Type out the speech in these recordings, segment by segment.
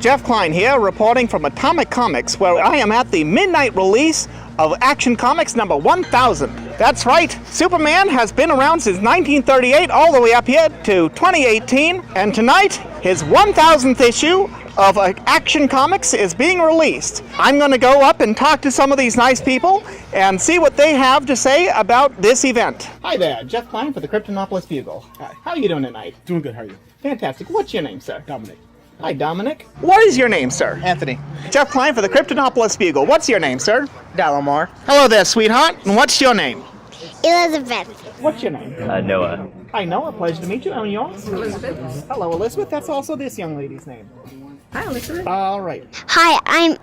Jeff Klein here, reporting from Atomic Comics, where I am at the midnight release of Action Comics number 1000. That's right, Superman has been around since 1938 all the way up here to 2018, and tonight his 1000th issue of Action Comics is being released. I'm going to go up and talk to some of these nice people and see what they have to say about this event. Hi there, Jeff Klein for the Kryptonopolis Bugle. Hi. How are you doing tonight? Doing good, how are you? Fantastic. What's your name, sir? Dominic. Hi, Dominic. What is your name, sir? Anthony. Jeff Klein for the Kryptonopolis Bugle. What's your name, sir? Dalamar. Hello there, sweetheart. And what's your name? Elizabeth. What's your name? Noah. Hi, Noah. Pleasure to meet you. And yours? Elizabeth. Hello, Elizabeth. That's also this young lady's name. Hi, Elizabeth. All right. Hi, I'm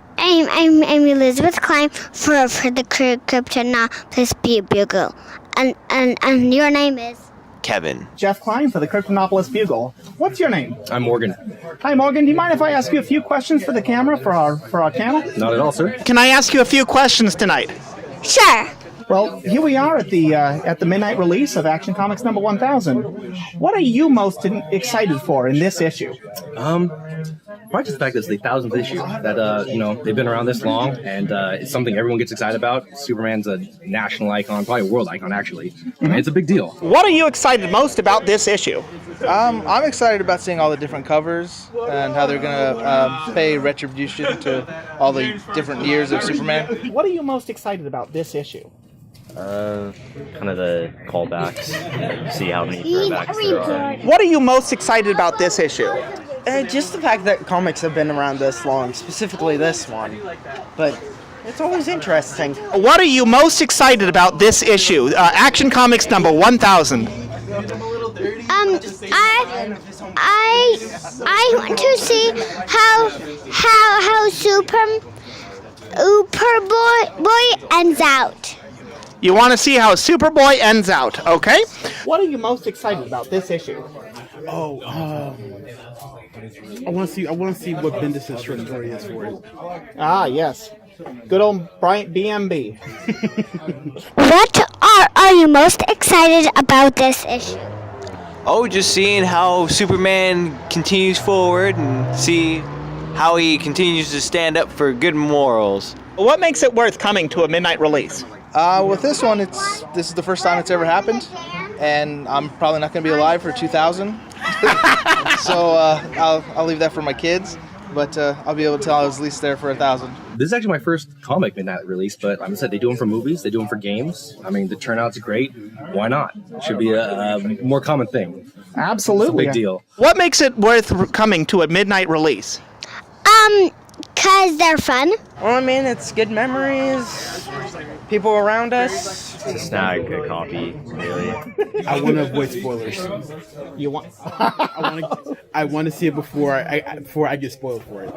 Elizabeth Klein for the Kryptonopolis Bugle. And your name is? Kevin. Jeff Klein for the Kryptonopolis Bugle. What's your name? I'm Morgan. Hi, Morgan. Do you mind if I ask you a few questions for the camera for our channel? Not at all, sir. Can I ask you a few questions tonight? Sure. Well, here we are at the midnight release of Action Comics number 1000. What are you most excited for in this issue? Probably just the fact that it's the 1000th issue, that, they've been around this long, and it's something everyone gets excited about. Superman's a national icon, probably a world icon, actually. And it's a big deal. What are you excited most about this issue? I'm excited about seeing all the different covers and how they're going to pay retribution to all the different years of Superman. What are you most excited about this issue? Kind of the callbacks, see how many throwbacks there are. What are you most excited about this issue? Just the fact that comics have been around this long, specifically this one. But it's always interesting. What are you most excited about this issue? Action Comics number 1000. I want to see how Superboy ends out. You want to see how Superboy ends out, okay? What are you most excited about this issue? I want to see what Bendis' short story is for it. Ah, yes. Good old Bryant BMB. What are you most excited about this issue? Oh, just seeing how Superman continues forward and see how he continues to stand up for good morals. What makes it worth coming to a midnight release? With this one, this is the first time it's ever happened, and I'm probably not going to be alive for 2000. So I'll leave that for my kids, but I'll be able to tell I was at least there for 1000. This is actually my first comic midnight release, but like I said, they do them for movies, they do them for games. I mean, the turnout's great. Why not? It should be a more common thing. Absolutely. It's a big deal. What makes it worth coming to a midnight release? 'Cause they're fun. Well, I mean, it's good memories, people around us. To snag a copy, really. I want to avoid spoilers. You want? I want to see it before I get spoiled for it.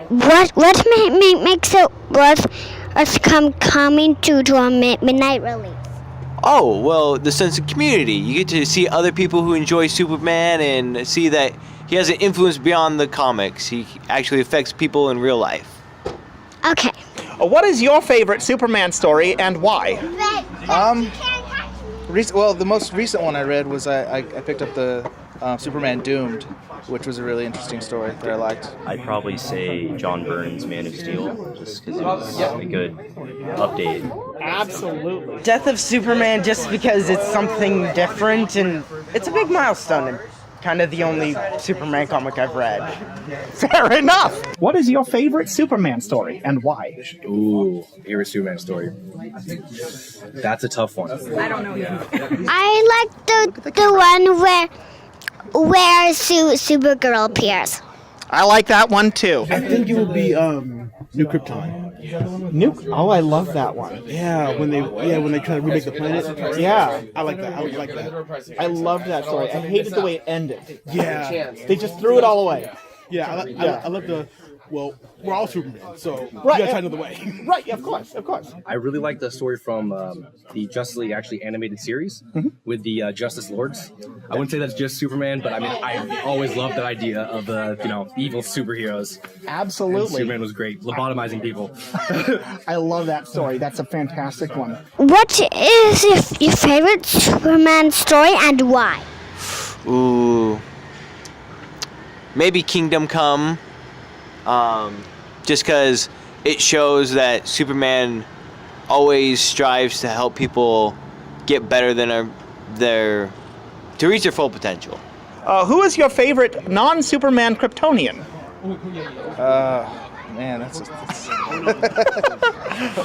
What makes it worth us coming to a midnight release? Oh, well, the sense of community. You get to see other people who enjoy Superman and see that he has an influence beyond the comics. He actually affects people in real life. Okay. What is your favorite Superman story and why? The most recent one I read was I picked up the Superman Doomed, which was a really interesting story that I liked. I'd probably say John Byrne's Man of Steel, just because it was a good update. Absolutely. Death of Superman, just because it's something different, and it's a big milestone, and kind of the only Superman comic I've read. Fair enough. What is your favorite Superman story and why? Ooh, favorite Superman story. That's a tough one. I like the one where Supergirl appears. I like that one too. I think it would be New Krypton. Oh, I love that one. Yeah, when they try to remake the planet. Yeah. I like that. I would like that. I loved that story. I hated the way it ended. Yeah. They just threw it all away. Yeah, I love the. Well, we're all Superman, so Right, you gotta yeah. try another way. Right, of course. I really like the story from the Justice League actually animated series with the Justice Lords. I wouldn't say that's just Superman, but I mean, I always loved that idea of evil superheroes. Absolutely. Superman was great, lobotomizing people. I love that story. That's a fantastic one. What is your favorite Superman story and why? Ooh. Maybe Kingdom Come. just because it shows that Superman always strives to help people get better than to reach their full potential. Who is your favorite non-Superman Kryptonian? Man, that's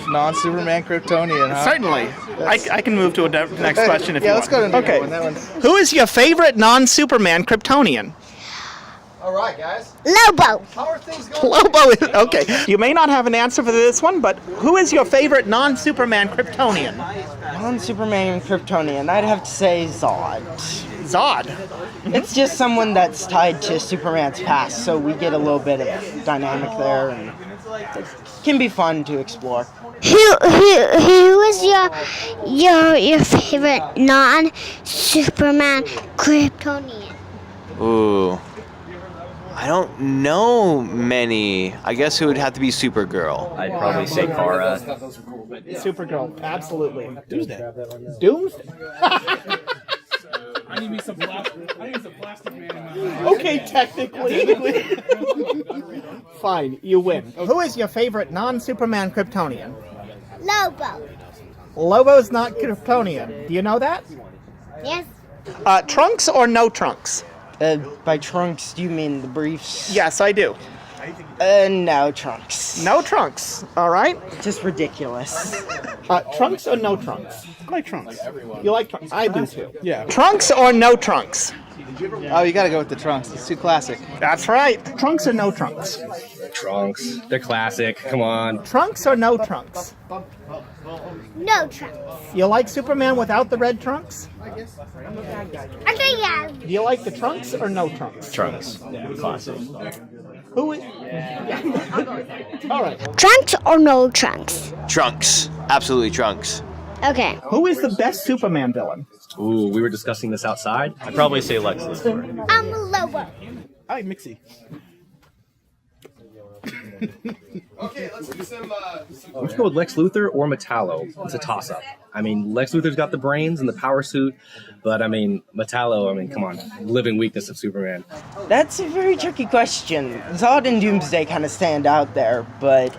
non-Superman Kryptonian, huh? Certainly. I can move to a next question if you want. Let's go to the next Okay. one. That one's... Who is your favorite non-Superman Kryptonian? All right, guys. Lobo. How are things going? Lobo is okay. You may not have an answer for this one, but who is your favorite non-Superman Kryptonian? Non-Superman Kryptonian, I'd have to say Zod. Zod. It's just someone that's tied to Superman's past, so we get a little bit of dynamic there, and it can be fun to explore. Who is your favorite non-Superman Kryptonian? Ooh. I don't know many. I guess it would have to be Supergirl. I'd probably say Kara. Supergirl, absolutely. Doomsday. I need some plastic man in my life. Okay, technically. Fine, you win. Who is your favorite non-Superman Kryptonian? Lobo. Lobo's not Kryptonian. Do you know that? Yes. Trunks or no trunks? By trunks, do you mean the briefs? Yes, I do. No trunks. No trunks. All right. Just ridiculous. Trunks or no trunks? I like trunks. You like trunks? I do too. Yeah. Trunks or no trunks? Oh, you gotta go with the trunks. It's too classic. That's right. Trunks or no trunks? Trunks. They're classic. Come on. Trunks or no trunks? No trunks. You like Superman without the red trunks? Okay, yeah. Do you like the trunks or no trunks? Trunks. Classic. Who is... All right. Trunks or no trunks? Trunks. Absolutely Trunks. Okay. Who is the best Superman villain? Ooh, we were discussing this outside. I'd probably say Lex Luthor. I'm Lobo. I like Mixie. Okay, let's do some... Let's go with Lex Luthor or Metallo. It's a toss-up. I mean, Lex Luthor's got the brains and the power suit, but I mean, Metallo, come on, living weakness of Superman. That's a very tricky question. Zod and Doomsday kind of stand out there, but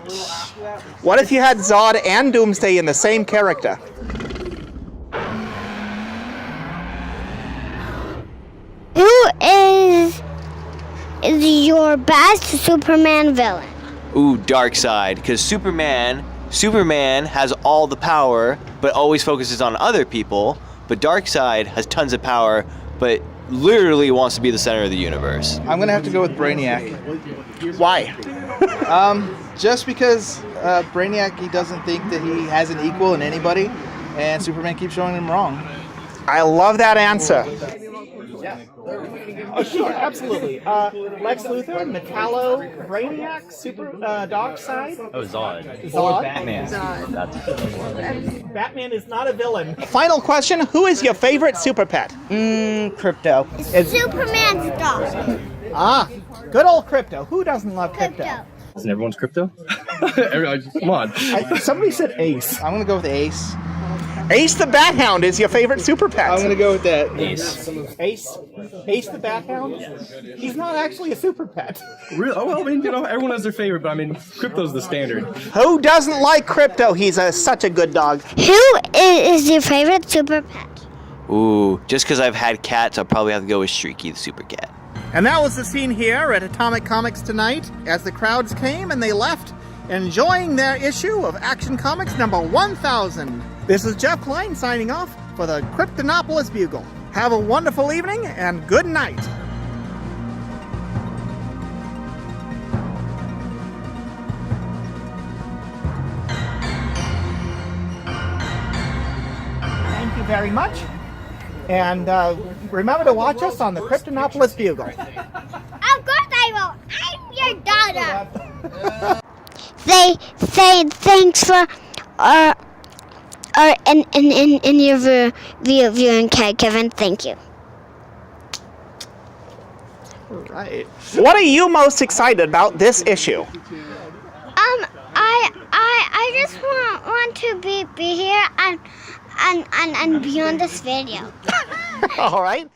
What if you had Zod and Doomsday in the same character? Who is your best Superman villain? Ooh, Darkseid. Because Superman has all the power, but always focuses on other people. But Darkseid has tons of power, but literally wants to be the center of the universe. I'm gonna have to go with Brainiac. Why? Just because Brainiac, he doesn't think that he has an equal in anybody, and Superman keeps showing him wrong. I love that answer. Oh, sure, absolutely. Lex Luthor, Metallo, Brainiac, Darkseid. Oh, Zod. Zod. Batman. Batman is not a villain. Final question: who is your favorite super pet? Crypto. Superman's dog. Ah, good old Crypto. Who doesn't love Crypto? Isn't everyone's crypto? Come on. Somebody said Ace. I'm gonna go with Ace. Ace the Bat Hound is your favorite super pet. I'm gonna go with that. Ace. Ace the Bat Hound? He's not actually a super pet. Really? Oh, well, everyone has their favorite, but crypto's the standard. Who doesn't like Crypto? He's such a good dog. Who is your favorite super pet? Ooh, just because I've had cats, I'll probably have to go with Streaky the super cat. And that was the scene here at Atomic Comics tonight as the crowds came and they left, enjoying their issue of Action Comics number 1000. This is Jeff Klein signing off for the Kryptonopolis Bugle. Have a wonderful evening and good night. Thank you very much. And remember to watch us on the Kryptonopolis Bugle. Of course I will. I'm your daughter. They say thanks for in your viewing, Kevin. Thank you. Right. What are you most excited about this issue? I just want to be here and be on this video. All right.